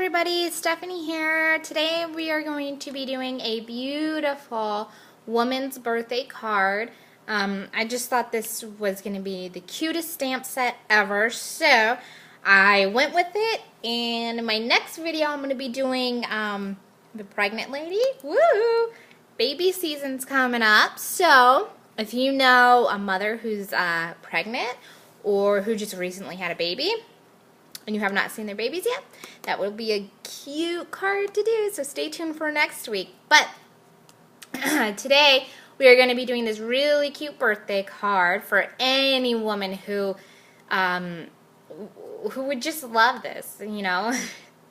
everybody, Stephanie here. Today we are going to be doing a beautiful woman's birthday card. I just thought this was going to be the cutest stamp set ever, so I went with it. And in my next video I'm going to be doing the pregnant lady. Woo! Baby season's coming up, so if you know a mother who's pregnant or who just recently had a baby, and you have not seen their babies yet, that will be a cute card to do, so stay tuned for next week. But today we are going to be doing this really cute birthday card for any woman who would just love this, you know.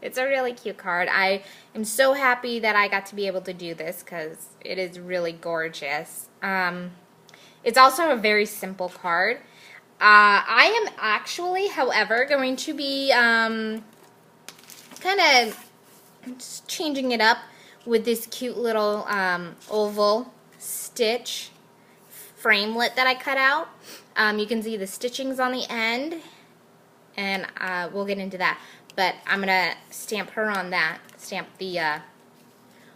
It's a really cute card. I am so happy that I got to be able to do this because it is really gorgeous. It's also a very simple card. I am actually, however, going to be kind of just changing it up with this cute little oval stitch framelit that I cut out. You can see the stitchings on the end, and we'll get into that. But I'm going to stamp her on that, stamp the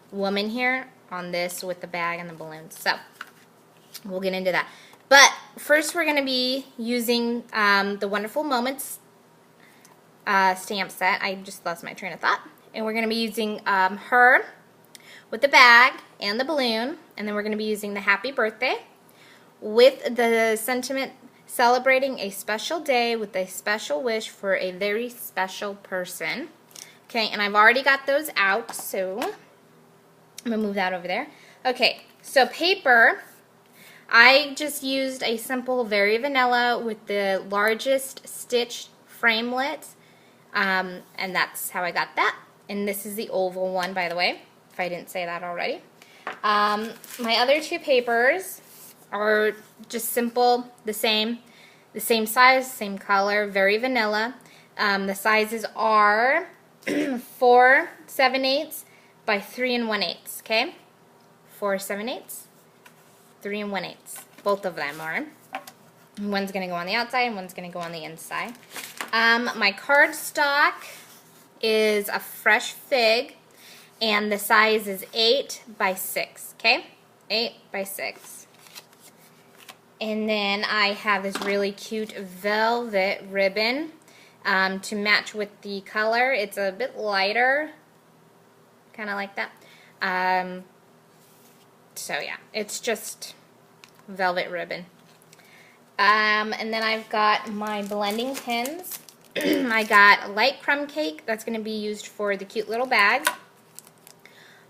woman here on this with the bag and the balloons. So we'll get into that. But first we're going to be using the Wonderful Moments stamp set. I just lost my train of thought. And we're going to be using her with the bag and the balloon. And then we're going to be using the Happy Birthday with the sentiment celebrating a special day with a special wish for a very special person. Okay, and I've already got those out, so I'm going to move that over there. Okay, so paper. I just used a simple Very Vanilla with the largest stitch framelit, and that's how I got that. And this is the oval one, by the way, if I didn't say that already. My other two papers are just simple, the same size, same color, Very Vanilla. The sizes are 4 7/8 by 3 1/8, okay? 4 7/8. 3 1/8. Both of them are. One's going to go on the outside and one's going to go on the inside. My cardstock is a fresh fig, and the size is 8 by 6. Okay? 8 by 6. And then I have this really cute velvet ribbon to match with the color. It's a bit lighter, kind of like that. So yeah, it's just velvet ribbon. And then I've got my blending pins. I got light crumb cake, that's going to be used for the cute little bag.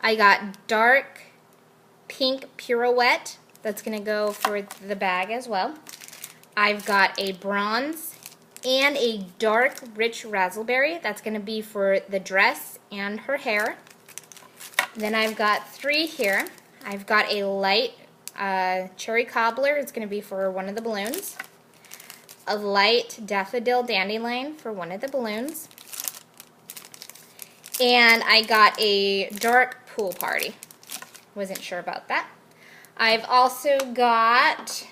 I got dark pink pirouette, that's going to go for the bag as well. I've got a bronze and a dark rich raspberry, that's going to be for the dress and her hair. Then I've got 3 here. I've got a light cherry cobbler, it's going to be for one of the balloons. A light daffodil dandelion for one of the balloons. And I got a dark pool party. Wasn't sure about that. I've also got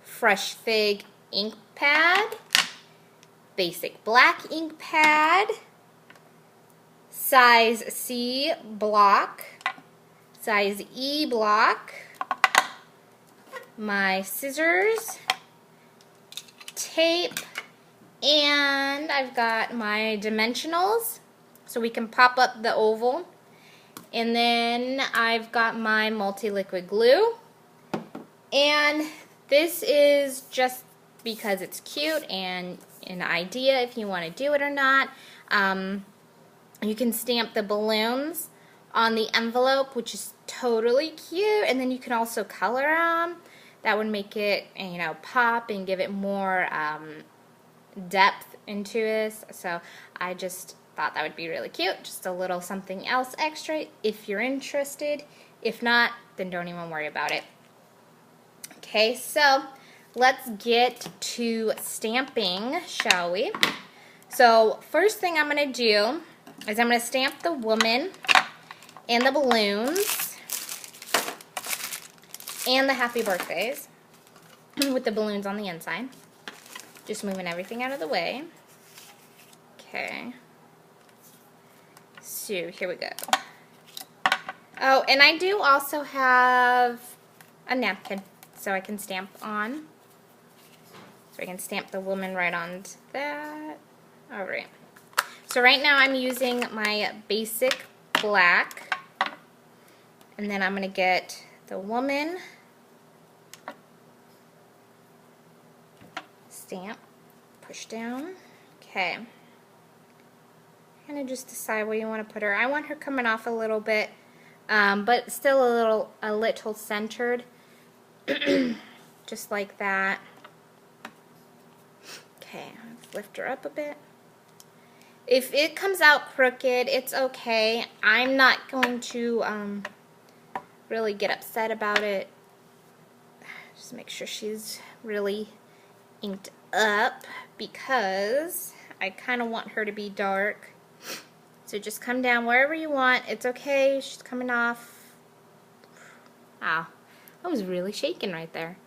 fresh fig ink pad, basic black ink pad, size C block, size E block, my scissors, tape, and I've got my dimensionals so we can pop up the oval. And then I've got my multi-liquid glue. And this is just because it's cute and an idea if you want to do it or not. You can stamp the balloons on the envelope, which is totally cute, and then you can also color them. That would make it, you know, pop and give it more depth into this. So I just thought that would be really cute. Just a little something else extra if you're interested. If not, then don't even worry about it. Okay, so let's get to stamping, shall we? So first thing I'm going to do is I'm going to stamp the woman and the balloons and the happy birthdays with the balloons on the inside. Just moving everything out of the way. Okay. So here we go. Oh, and I do also have a napkin so I can stamp on. So I can stamp the woman right onto that. Alright. So right now I'm using my basic black. And then I'm going to get the woman. Stamp. Push down. Okay. Kind of just decide where you want to put her. I want her coming off a little bit, but still a little centered. Just like that. Okay, let's lift her up a bit. If it comes out crooked, it's okay. I'm not going to really get upset about it. Just make sure she's really inked up because I kind of want her to be dark. So just come down wherever you want. It's okay. She's coming off. Ow. I was really shaking right there.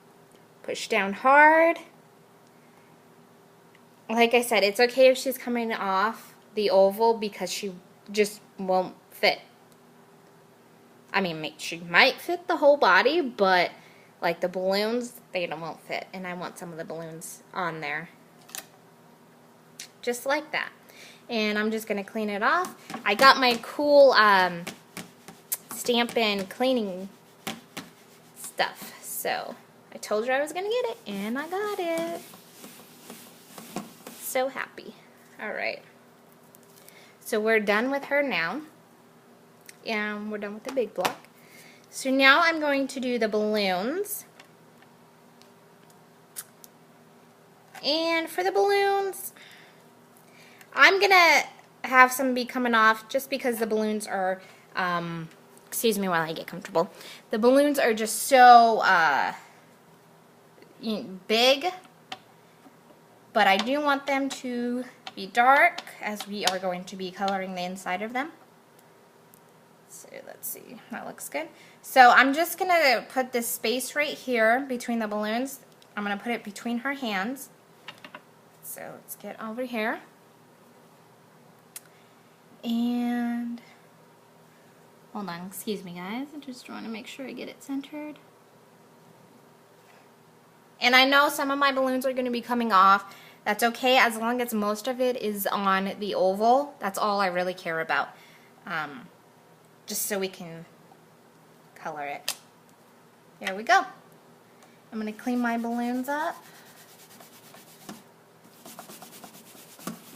Push down hard. Like I said, it's okay if she's coming off the oval because she just won't fit. I mean, she might fit the whole body, but like the balloons, they won't fit. And I want some of the balloons on there. Just like that. And I'm just going to clean it off. I got my cool Stampin' cleaning stuff. So I told you I was going to get it, and I got it. So happy. Alright. So we're done with her now. And we're done with the big block. So now I'm going to do the balloons. And for the balloons, I'm going to have some be coming off just because the balloons are, excuse me while I get comfortable. The balloons are just so big, but I do want them to be dark as we are going to be coloring the inside of them. So let's see, that looks good. So I'm just going to put this space right here between the balloons. I'm going to put it between her hands. So let's get over here. And hold on, excuse me guys, I just want to make sure I get it centered. And I know some of my balloons are going to be coming off. That's okay as long as most of it is on the oval. That's all I really care about. Just so we can color it. There we go. I'm going to clean my balloons up.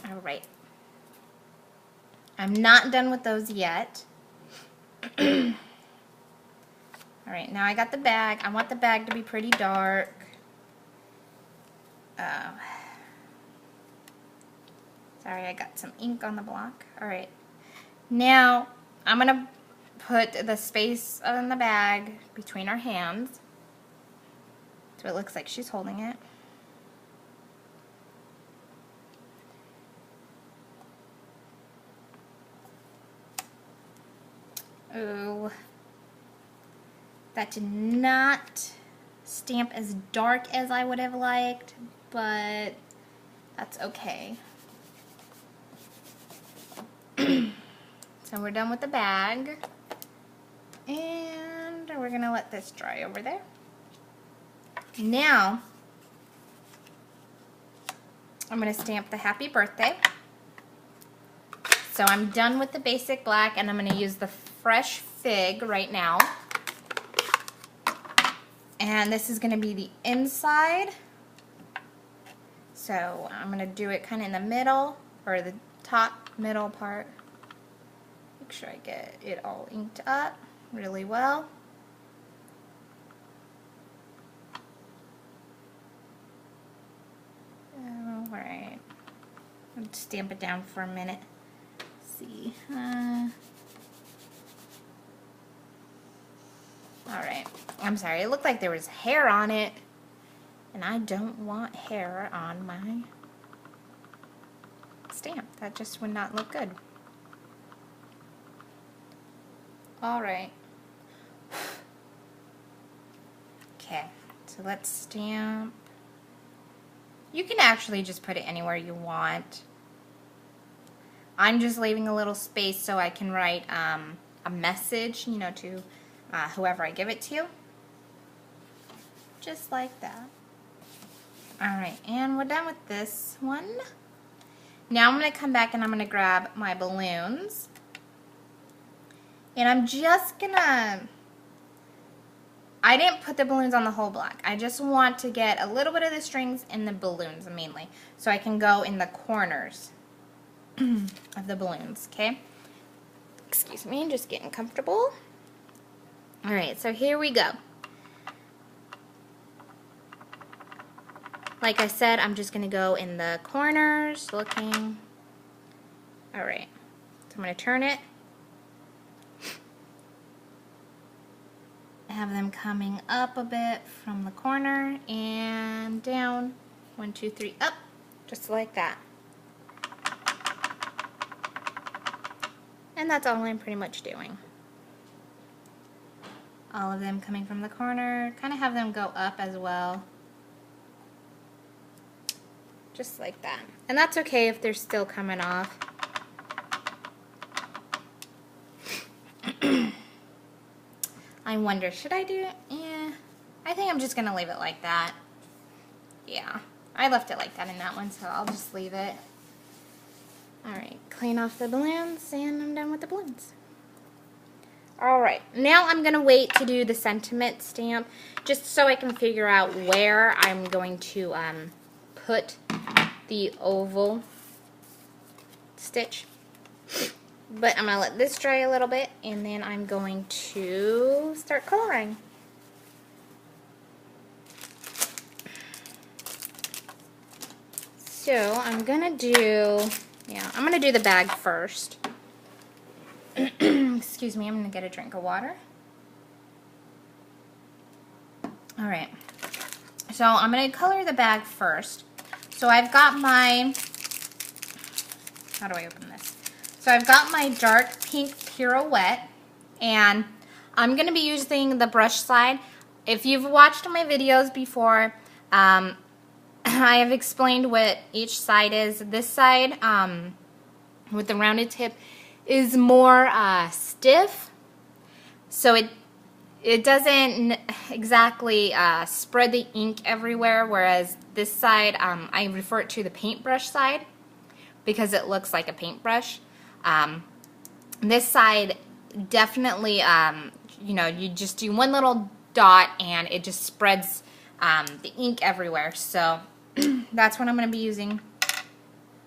Alright. I'm not done with those yet. Alright, now I got the bag. I want the bag to be pretty dark. Sorry, I got some ink on the block. Alright. Now, I'm going to put the space on the bag between her hands. So it looks like she's holding it. Oh, that did not stamp as dark as I would have liked, but that's okay. So we're done with the bag, and we're going to let this dry over there. Now, I'm going to stamp the happy birthday. So I'm done with the basic black, and I'm going to use the fresh fig right now. And this is going to be the inside. So I'm going to do it kind of in the middle, or the top middle part. Make sure I get it all inked up really well. Alright. I'll stamp it down for a minute. See. Alright. I'm sorry. It looked like there was hair on it. And I don't want hair on my stamp. That just would not look good. Alright. Okay. So let's stamp. You can actually just put it anywhere you want. I'm just leaving a little space so I can write a message, you know, to whoever I give it to. Just like that. Alright, and we're done with this one. Now I'm going to come back and I'm going to grab my balloons. And I'm just going to... I didn't put the balloons on the whole block. I just want to get a little bit of the strings in the balloons mainly. So I can go in the corners of the balloons, okay? Excuse me, just getting comfortable. Alright, so here we go. Like I said, I'm just going to go in the corners, looking. Alright, so I'm going to turn it. Have them coming up a bit from the corner and down. 1, 2, 3, up. Just like that. And that's all I'm pretty much doing. All of them coming from the corner. Kind of have them go up as well. Just like that. And that's okay if they're still coming off. I wonder, should I do it? Yeah. I think I'm just going to leave it like that. Yeah. I left it like that in that one, so I'll just leave it. Alright, clean off the balloons, and I'm done with the balloons. Alright, now I'm going to wait to do the sentiment stamp, just so I can figure out where I'm going to put the oval stitch. But I'm going to let this dry a little bit, and then I'm going to start coloring. So I'm going to do, I'm going to do the bag first. Excuse me, I'm going to get a drink of water. Alright, so I'm going to color the bag first. So I've got my, how do I open this? So I've got my dark pink pirouette, and I'm going to be using the brush side. If you've watched my videos before, I have explained what each side is. This side, with the rounded tip, is more stiff, so it doesn't exactly spread the ink everywhere, whereas this side, I refer it to the paintbrush side because it looks like a paintbrush. This side definitely, you just do one little dot and it just spreads the ink everywhere. So that's what I'm going to be using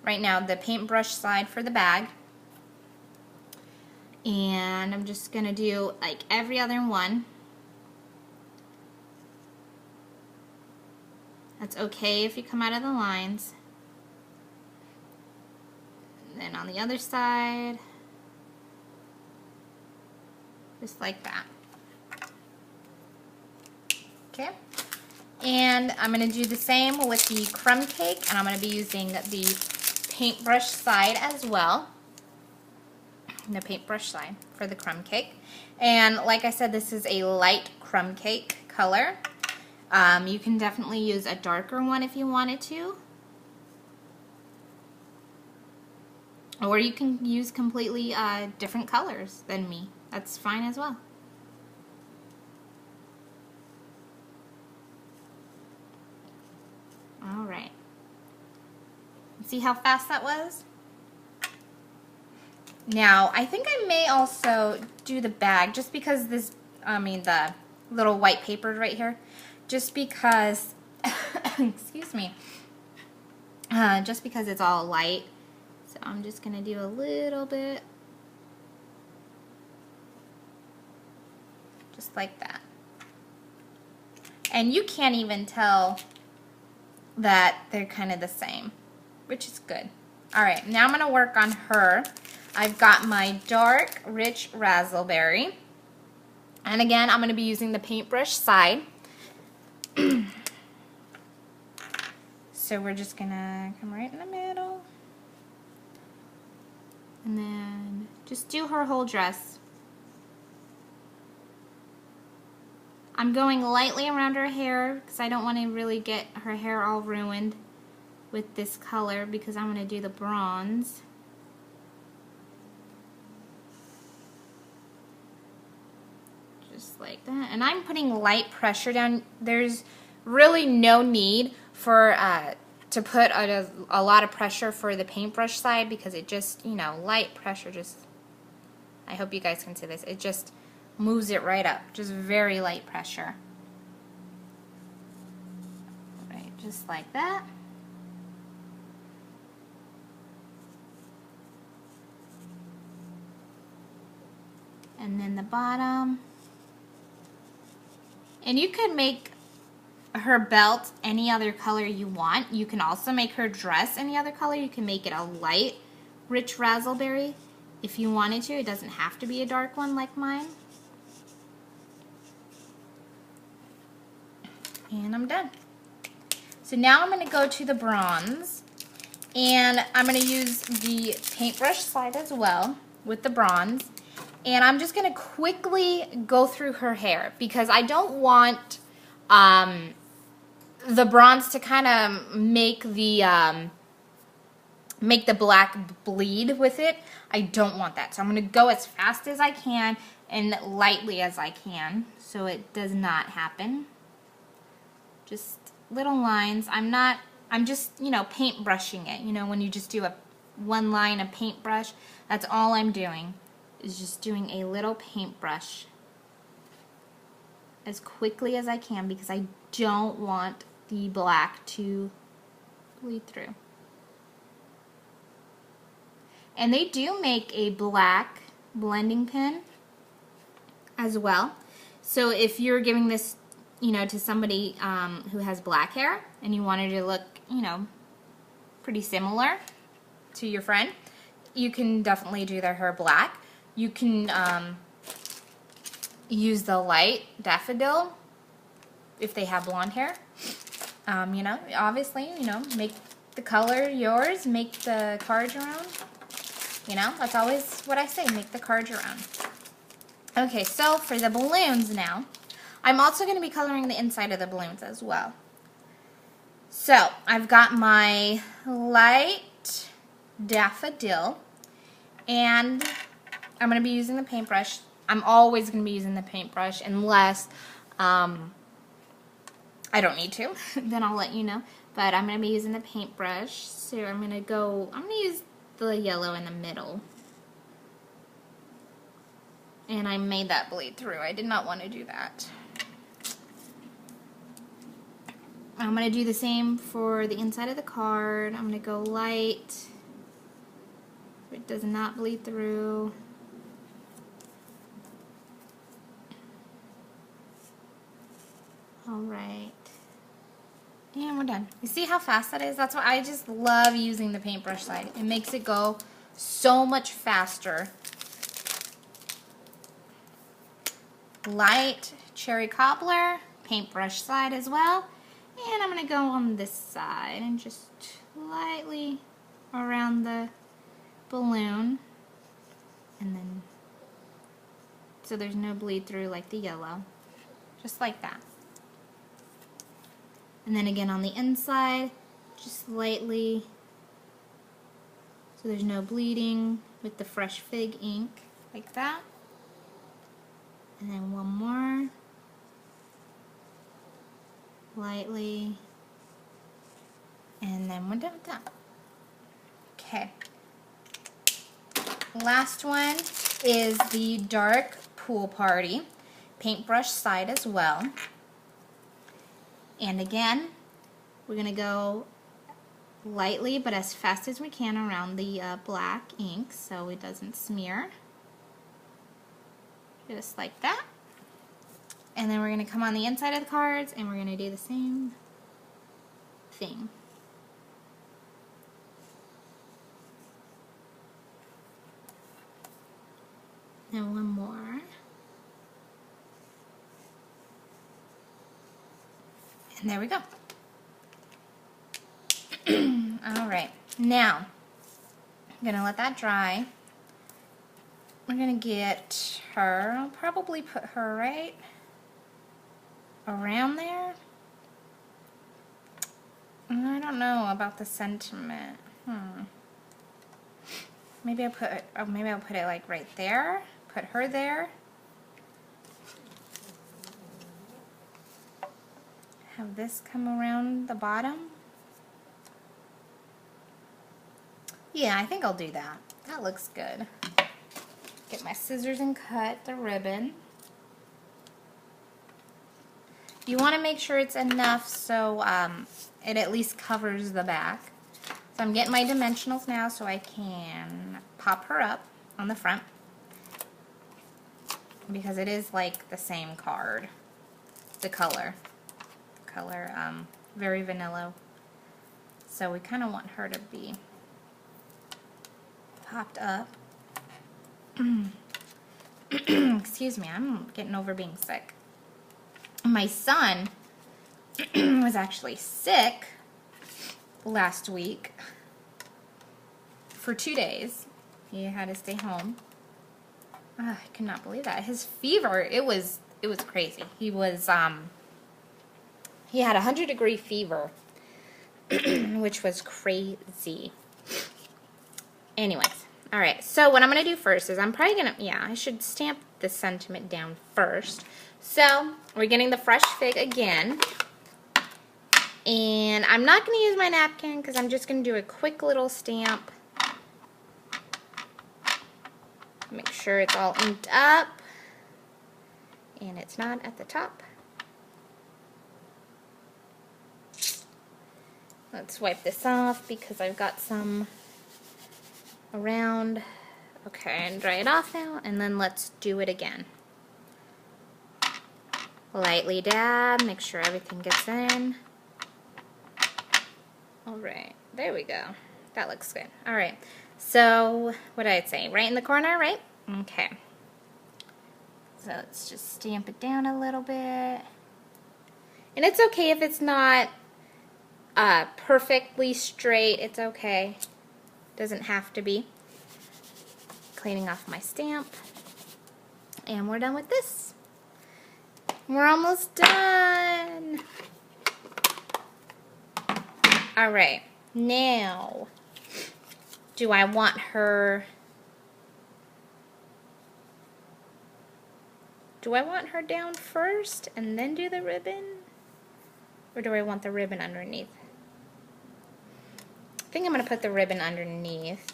right now, the paintbrush side for the bag. And I'm just going to do like every other one. That's okay if you come out of the lines. And then on the other side, just like that. Okay. And I'm going to do the same with the crumb cake, and I'm going to be using the paintbrush side as well. The paintbrush side for the crumb cake. And like I said, this is a light crumb cake color. You can definitely use a darker one if you wanted to. Or you can use completely different colors than me. That's fine as well. Alright. See how fast that was? Now, I think I may also do the bag just because this, the little white paper right here, just because, excuse me, just because it's all light. So I'm just going to do a little bit, just like that. And you can't even tell that they're kind of the same, which is good. Alright, now I'm going to work on her. I've got my dark, rich raspberry. And again, I'm going to be using the paintbrush side. So we're just going to come right in the middle. And then just do her whole dress. I'm going lightly around her hair because I don't want to really get her hair all ruined with this color because I'm going to do the bronze. just like that. And I'm putting light pressure down. There's really no need for to put a lot of pressure for the paintbrush side, because it just, you know, light pressure just, I hope you guys can see this, it just moves it right up. Just very light pressure. Right, just like that. And then the bottom. And you could make her belt any other color you want. You can also make her dress any other color. You can make it a light, rich raspberry if you wanted to. It doesn't have to be a dark one like mine. And I'm done. So now I'm going to go to the bronze. And I'm going to use the paintbrush slide as well with the bronze. And I'm just going to quickly go through her hair, because I don't want the bronze to kind of make the black bleed with it. I don't want that. So I'm going to go as fast as I can and lightly as I can so it does not happen. Just little lines. I'm just, you know, paint brushing it. You know, when you just do one line of paintbrush, that's all I'm doing, is just doing a little paintbrush as quickly as I can, because I don't want the black to bleed through. And they do make a black blending pen as well. So if you're giving this, you know, to somebody who has black hair and you wanted to look, you know, pretty similar to your friend, you can definitely do their hair black. You can use the light daffodil if they have blonde hair. You know, obviously, you know, make the color yours, make the card your own. You know, that's always what I say, make the card your own. Okay, so for the balloons now, I'm also going to be coloring the inside of the balloons as well. So, I've got my light daffodil, and I'm going to be using the paintbrush. I'm always going to be using the paintbrush unless I don't need to. Then I'll let you know. But I'm going to be using the paintbrush. So I'm going to use the yellow in the middle. And I made that bleed through. I did not want to do that. I'm going to do the same for the inside of the card. I'm going to go light. It does not bleed through. Alright. And we're done. You see how fast that is? That's why I just love using the paintbrush side. It makes it go so much faster. Light cherry cobbler, paintbrush side as well. And I'm going to go on this side and just lightly around the balloon. And then, so there's no bleed through like the yellow. Just like that. And then again on the inside, just lightly, so there's no bleeding, with the fresh fig ink, like that. And then one more, lightly, and then we're done with that. Okay. Last one is the dark pool party, paintbrush side as well. And again, we're going to go lightly but as fast as we can around the black ink so it doesn't smear. Just like that. And then we're going to come on the inside of the cards and we're going to do the same thing. And one more. And there we go. Alright, now I'm going to let that dry. We're going to get her, I'll probably put her right around there. I don't know about the sentiment. Maybe I'll put it like right there. Put her there. have this come around the bottom. Yeah, I think I'll do that. That looks good. Get my scissors and cut the ribbon. You want to make sure it's enough so it at least covers the back. So I'm getting my dimensionals now so I can pop her up on the front, because it is like the same card. The color, very vanilla. So we kind of want her to be popped up. Excuse me, I'm getting over being sick. My son was actually sick last week for 2 days. He had to stay home. I could not believe that. His fever, it was crazy. He was he had 100-degree fever, which was crazy. Anyways, all right. So what I'm gonna do first is I'm probably gonna, I should stamp the sentiment down first. So we're getting the fresh fig again, and I'm not gonna use my napkin because I'm just gonna do a quick little stamp. Make sure it's all inked up and it's not at the top. Let's wipe this off because I've got some around. Okay, and dry it off now, and then let's do it again. Lightly dab, make sure everything gets in. Alright, there we go. That looks good. Alright, so what did I say? Right in the corner, right? Okay. So let's just stamp it down a little bit. And it's okay if it's not perfectly straight. It's okay. Doesn't have to be. Cleaning off my stamp. And we're done with this. We're almost done. Alright, now, do I want her down first and then do the ribbon? Or do I want the ribbon underneath? I think I'm going to put the ribbon underneath.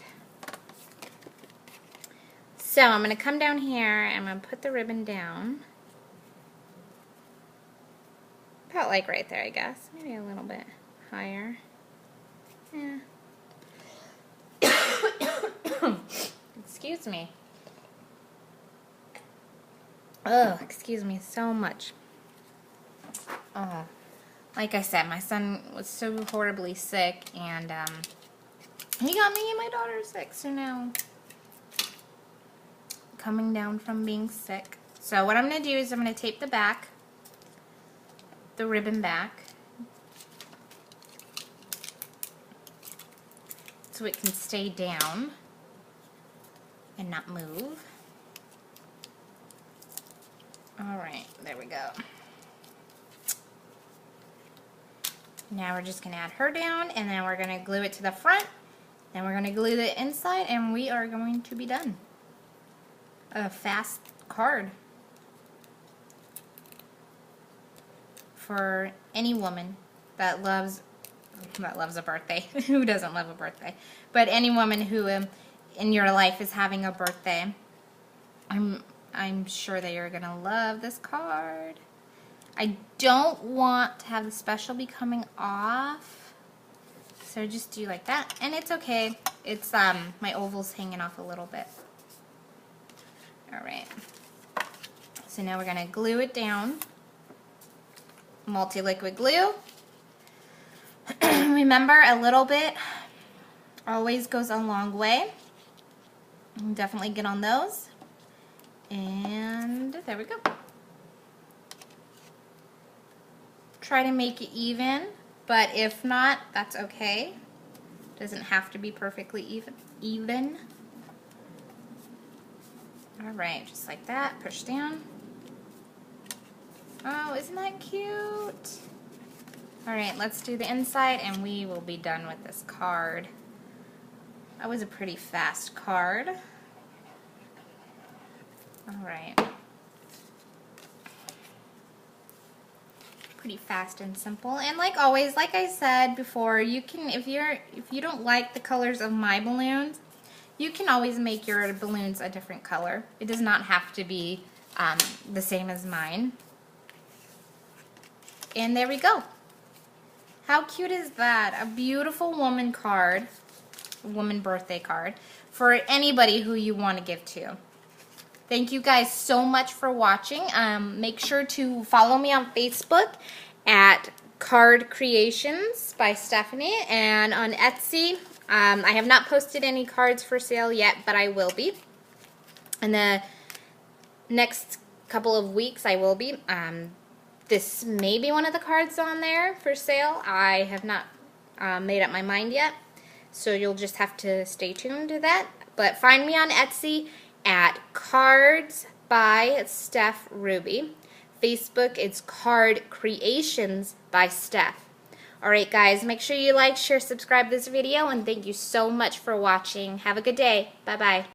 So I'm going to come down here and I'm going to put the ribbon down. About like right there, I guess. Maybe a little bit higher. Yeah. Excuse me. Oh, excuse me so much. Oh, like I said, my son was so horribly sick, and he got me and my daughter sick, so now coming down from being sick. So what I'm going to do is I'm going to tape the back, the ribbon back, so it can stay down and not move. Alright, there we go. Now we're just going to add her down, and then we're going to glue it to the front, then we're going to glue the inside, and we are going to be done. A fast card for any woman that loves a birthday. Who doesn't love a birthday? But any woman who in your life is having a birthday, I'm sure that you're gonna love this card. I don't want to have the special be coming off, so just do like that, and it's okay. It's my oval's hanging off a little bit. All right. So now we're gonna glue it down. Multi-liquid glue. Remember, a little bit always goes a long way. Definitely get on those. And there we go. Try to make it even, but if not, that's okay. Doesn't have to be perfectly even. Alright, just like that. Push down. Oh, isn't that cute? Alright, let's do the inside and we will be done with this card. That was a pretty fast card. Alright. pretty fast and simple. And like always, like I said before, you can, if you don't like the colors of my balloons, you can always make your balloons a different color. It does not have to be the same as mine. And there we go. How cute is that? A beautiful woman card, woman birthday card, for anybody who you want to give to. Thank you guys so much for watching. Make sure to follow me on Facebook at Card Creations by Stephanie, and on Etsy. I have not posted any cards for sale yet, but I will be. In the next couple of weeks, I will be. This may be one of the cards on there for sale. I have not made up my mind yet, so you'll just have to stay tuned to that. But find me on Etsy at Cards by Steph Ruby. Facebook, it's Card Creations by Steph. Alright guys, make sure you like, share, subscribe this video, and thank you so much for watching. Have a good day. Bye-bye.